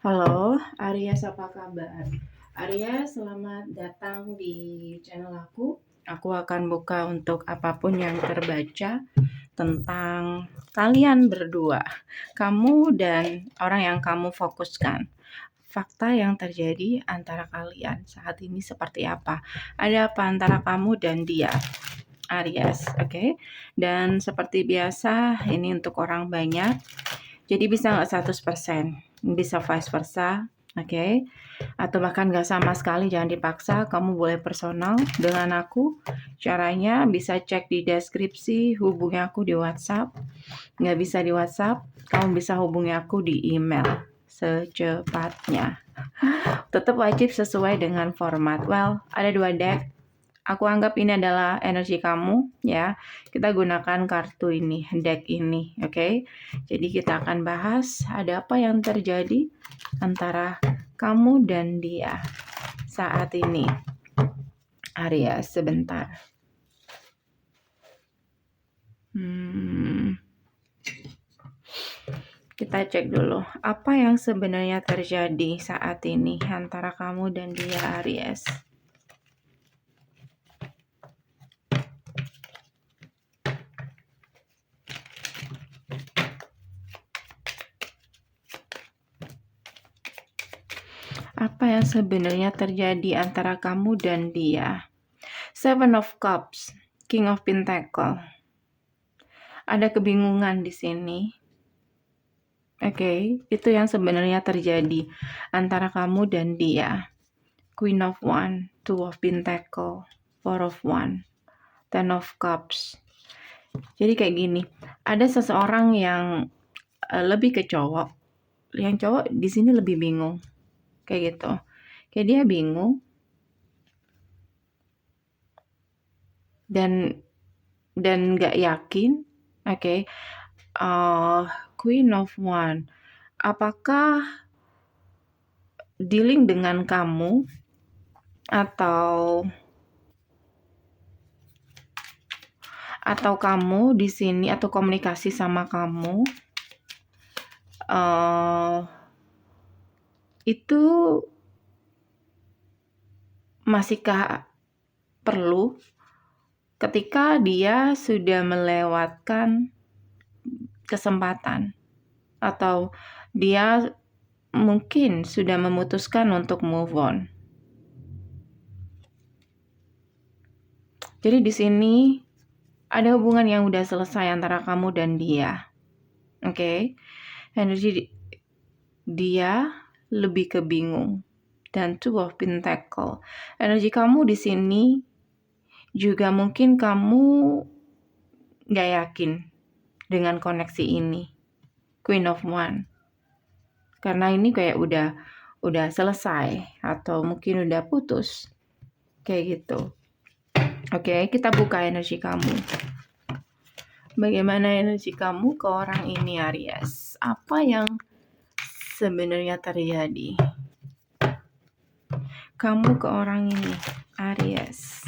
Halo, Aries apa kabar? Aries, selamat datang di channel aku. Aku akan buka untuk apapun yang terbaca tentang kalian berdua, kamu dan orang yang kamu fokuskan. Fakta yang terjadi antara kalian saat ini seperti apa? Ada apa antara kamu dan dia? Aries, oke? Dan seperti biasa, ini untuk orang banyak. Jadi bisa nggak 100%, bisa vice versa, oke? Atau bahkan nggak sama sekali, jangan dipaksa, kamu boleh personal dengan aku. Caranya bisa cek di deskripsi, hubungi aku di WhatsApp. Nggak bisa di WhatsApp, kamu bisa hubungi aku di email secepatnya. Tetap wajib sesuai dengan format. Well, ada 2 deck. Aku anggap ini adalah energi kamu, ya. Kita gunakan kartu ini, deck ini, oke? Jadi kita akan bahas ada apa yang terjadi antara kamu dan dia saat ini. Aries, sebentar. Kita cek dulu, apa yang sebenarnya terjadi saat ini antara kamu dan dia, Aries? Apa yang sebenarnya terjadi antara kamu dan dia? Seven of Cups, King of Pentacle. Ada kebingungan di sini. Oke, itu yang sebenarnya terjadi antara kamu dan dia. Queen of One, Two of Pentacle, Four of One, Ten of Cups. Jadi kayak gini, ada seseorang yang lebih ke cowok. Yang cowok di sini lebih bingung. Kayak gitu. Kayak dia bingung. Dan nggak yakin. Oke. Queen of One. Apakah dealing dengan kamu atau kamu di sini atau komunikasi sama kamu itu masihkah perlu ketika dia sudah melewatkan kesempatan atau dia mungkin sudah memutuskan untuk move on. Jadi di sini ada hubungan yang udah selesai antara kamu dan dia. Oke. Energi dia lebih ke bingung. Dan Two of Pentacle. Energi kamu di sini juga mungkin kamu nggak yakin dengan koneksi ini. Queen of One. Karena ini kayak udah selesai atau mungkin udah putus. Kayak gitu. Oke, kita buka energi kamu. Bagaimana energi kamu ke orang ini, Aries? Apa yang sebenarnya terjadi? Kamu ke orang ini, Aries.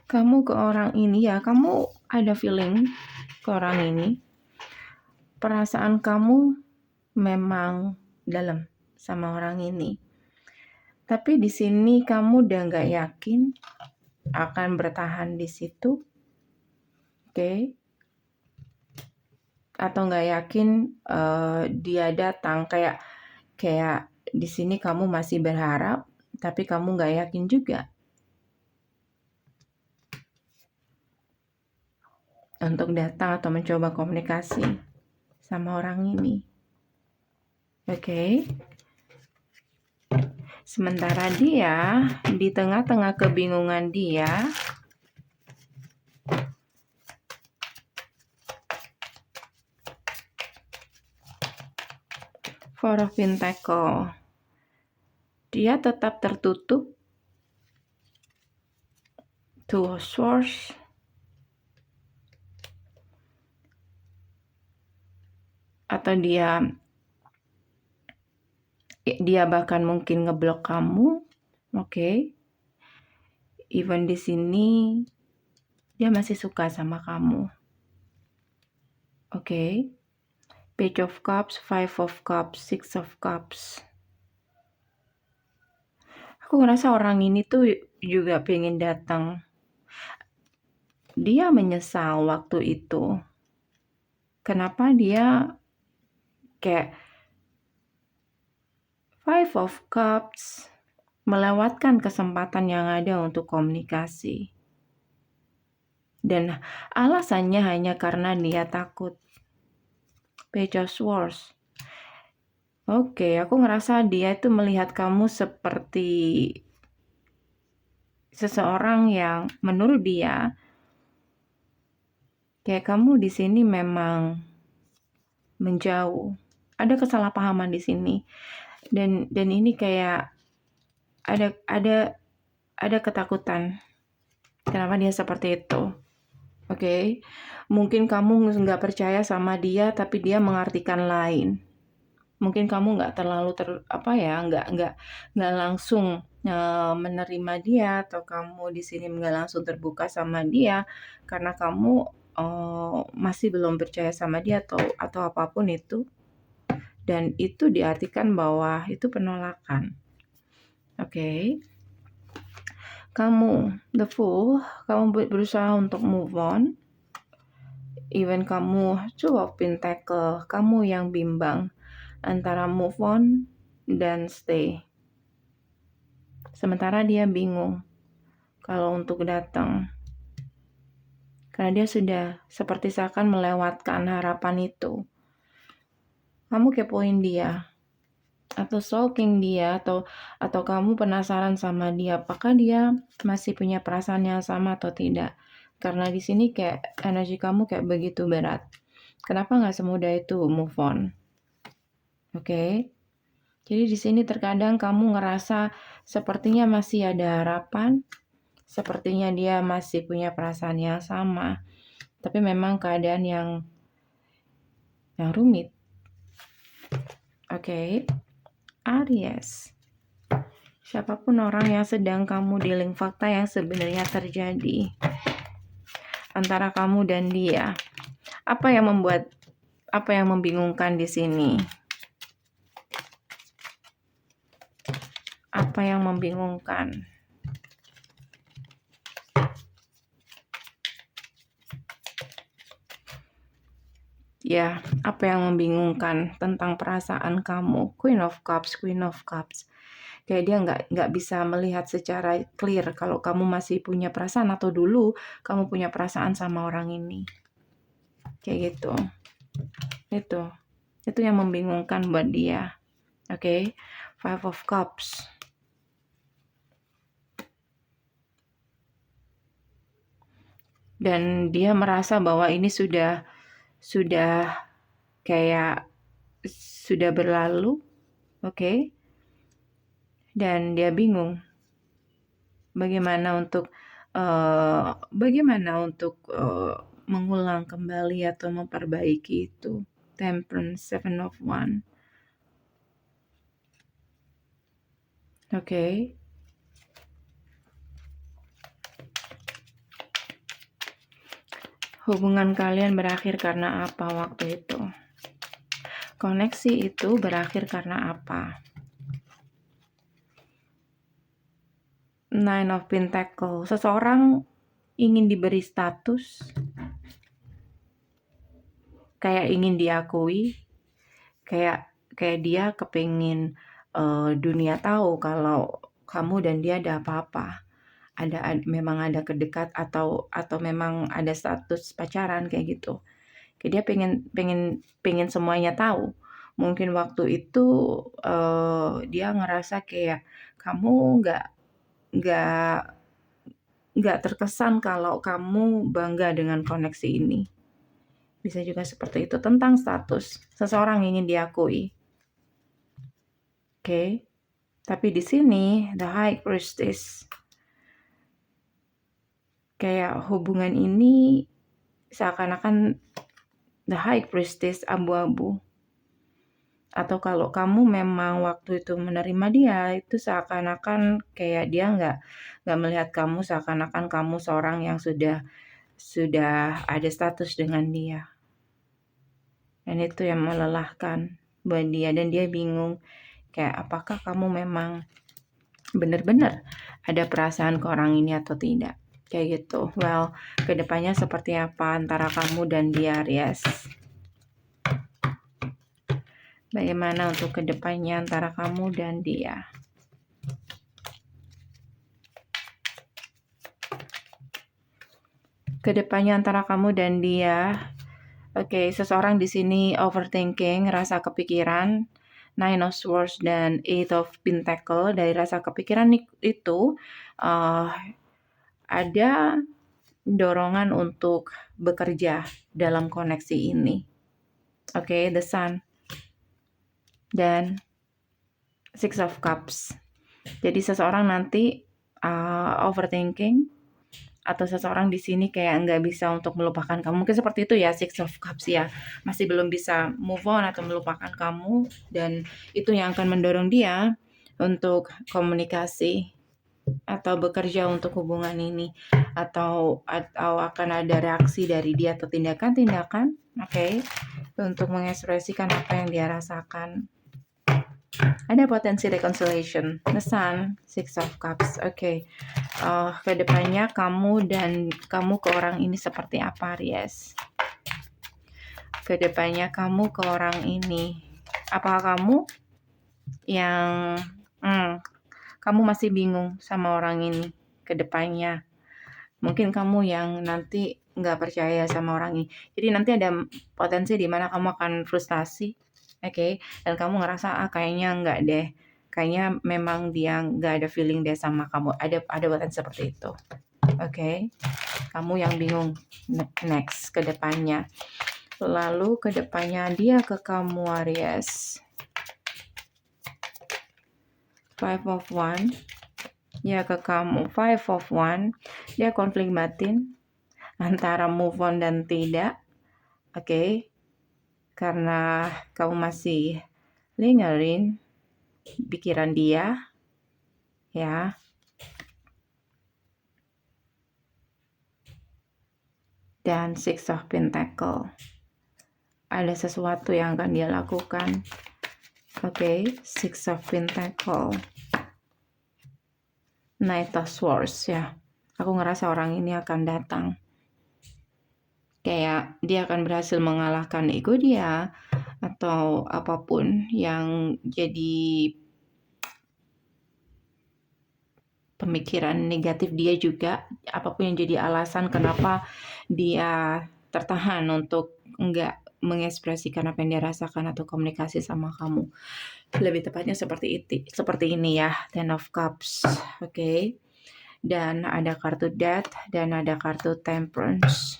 Kamu ke orang ini, ya, kamu ada feeling ke orang ini. Perasaan kamu memang dalam sama orang ini. Tapi di sini kamu udah nggak yakin akan bertahan di situ, oke? Atau nggak yakin dia datang, kayak di sini kamu masih berharap, tapi kamu nggak yakin juga untuk datang atau mencoba komunikasi sama orang ini, oke? Sementara dia di tengah-tengah kebingungan dia, Four of Pentacle, dia tetap tertutup. Two of Swords, atau dia bahkan mungkin ngeblok kamu, oke? Even di sini dia masih suka sama kamu, Oke. Page of Cups, Five of Cups, Six of Cups. Aku ngerasa orang ini tuh juga pengen datang. Dia menyesal waktu itu. Kenapa dia kayak Five of Cups melewatkan kesempatan yang ada untuk komunikasi. Dan alasannya hanya karena dia takut. Page of Swords. Oke, aku ngerasa dia itu melihat kamu seperti seseorang yang menurut dia kayak kamu di sini memang menjauh. Ada kesalahpahaman di sini. Dan ini kayak ada ketakutan. Kenapa dia seperti itu? Oke. Mungkin kamu nggak percaya sama dia, tapi dia mengartikan lain. Mungkin kamu nggak terlalu nggak langsung menerima dia, atau kamu di sini nggak langsung terbuka sama dia karena kamu masih belum percaya sama dia atau apapun itu, dan itu diartikan bahwa itu penolakan. Oke. Kamu the Fool, kamu berusaha untuk move on. Even kamu Two of Pentacle, kamu yang bimbang antara move on dan stay. Sementara dia bingung kalau untuk datang. Karena dia sudah seperti seakan melewatkan harapan itu. Kamu kepoin dia, atau stalking dia, atau kamu penasaran sama dia, apakah dia masih punya perasaan yang sama atau tidak. Karena di sini kayak energi kamu kayak begitu berat. Kenapa nggak semudah itu move on? Oke. Jadi di sini terkadang kamu ngerasa sepertinya masih ada harapan, sepertinya dia masih punya perasaan yang sama, tapi memang keadaan yang rumit. Oke. Aries. Siapapun orang yang sedang kamu dealing fakta yang sebenarnya terjadi antara kamu dan dia. Apa yang membingungkan di sini? Apa yang membingungkan? Ya, apa yang membingungkan tentang perasaan kamu? Queen of Cups. Kayak dia nggak bisa melihat secara clear kalau kamu masih punya perasaan atau dulu kamu punya perasaan sama orang ini. Kayak gitu. Itu yang membingungkan buat dia. Oke. Five of Cups. Dan dia merasa bahwa ini sudah kayak sudah berlalu, oke? Dan dia bingung bagaimana untuk mengulang kembali atau memperbaiki itu. Temperance, Seven of Wands. Oke. Hubungan kalian berakhir karena apa waktu itu? Koneksi itu berakhir karena apa? Nine of Pentacles. Seseorang ingin diberi status, kayak ingin diakui, kayak dia kepingin dunia tahu kalau kamu dan dia ada apa-apa. Memang ada kedekat atau memang ada status pacaran kayak gitu. Kayak dia pengen semuanya tahu. Mungkin waktu itu dia ngerasa kayak kamu nggak terkesan kalau kamu bangga dengan koneksi ini. Bisa juga seperti itu, tentang status seseorang ingin diakui. Oke. Tapi di sini the High Priestess, kayak hubungan ini seakan-akan the High Priestess abu-abu. Atau kalau kamu memang waktu itu menerima dia, itu seakan-akan kayak dia nggak melihat kamu, seakan-akan kamu seorang yang sudah ada status dengan dia. Dan itu yang melelahkan buat dia, dan dia bingung kayak apakah kamu memang benar-benar ada perasaan ke orang ini atau tidak. Kayak gitu. Well, kedepannya seperti apa antara kamu dan dia, Aries? Bagaimana untuk kedepannya antara kamu dan dia? Kedepannya antara kamu dan dia. Oke, seseorang di sini overthinking, rasa kepikiran, Nine of Swords dan Eight of Pentacle. Dari rasa kepikiran itu ada dorongan untuk bekerja dalam koneksi ini. Oke, The Sun dan Six of Cups. Jadi seseorang nanti overthinking, atau seseorang di sini kayak nggak bisa untuk melupakan kamu. Mungkin seperti itu ya, Six of Cups ya. Masih belum bisa move on atau melupakan kamu, dan itu yang akan mendorong dia untuk komunikasi atau bekerja untuk hubungan ini, atau akan ada reaksi dari dia atau tindakan-tindakan, oke, untuk mengekspresikan apa yang dia rasakan. Ada potensi reconciliation. The Sun, Six of Cups. Oke. Kedepannya kamu ke orang ini seperti apa, Aries? Kedepannya kamu ke orang ini, apakah kamu yang kamu masih bingung sama orang ini kedepannya? Mungkin kamu yang nanti nggak percaya sama orang ini. Jadi nanti ada potensi di mana kamu akan frustasi. Oke, dan kamu ngerasa kayaknya enggak deh, kayaknya memang dia nggak ada feeling deh sama kamu, ada potensi seperti itu. Oke, kamu yang bingung next ke depannya. Lalu ke depannya dia ke kamu, Aries. Five of Wands, dia ke kamu. Five of Wands, dia konflik batin antara move on dan tidak. Oke. Karena kamu masih lingering pikiran dia, ya. Dan Six of Pentacle, ada sesuatu yang akan dia lakukan. Oke, Six of Pentacle, Knight of Swords ya. Aku ngerasa orang ini akan datang. Kayak dia akan berhasil mengalahkan ego dia, atau apapun yang jadi pemikiran negatif dia juga, apapun yang jadi alasan kenapa dia tertahan untuk enggak mengekspresikan apa yang dia rasakan atau komunikasi sama kamu. Lebih tepatnya seperti ini ya, Ten of Cups. Oke. Dan ada kartu Death dan ada kartu Temperance.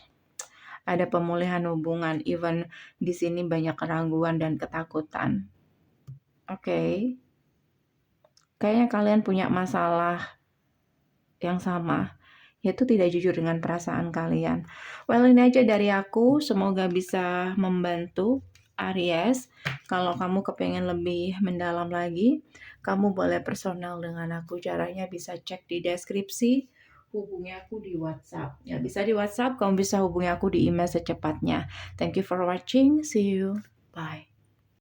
Ada pemulihan hubungan, even di sini banyak keraguan dan ketakutan. Oke. Kayaknya kalian punya masalah yang sama, yaitu tidak jujur dengan perasaan kalian. Well, ini aja dari aku. Semoga bisa membantu, Aries. Kalau kamu kepengen lebih mendalam lagi, kamu boleh personal dengan aku. Caranya bisa cek di deskripsi. Hubungi aku di WhatsApp. Ya, bisa di WhatsApp, kamu bisa hubungi aku di email secepatnya. Thank you for watching. See you. Bye.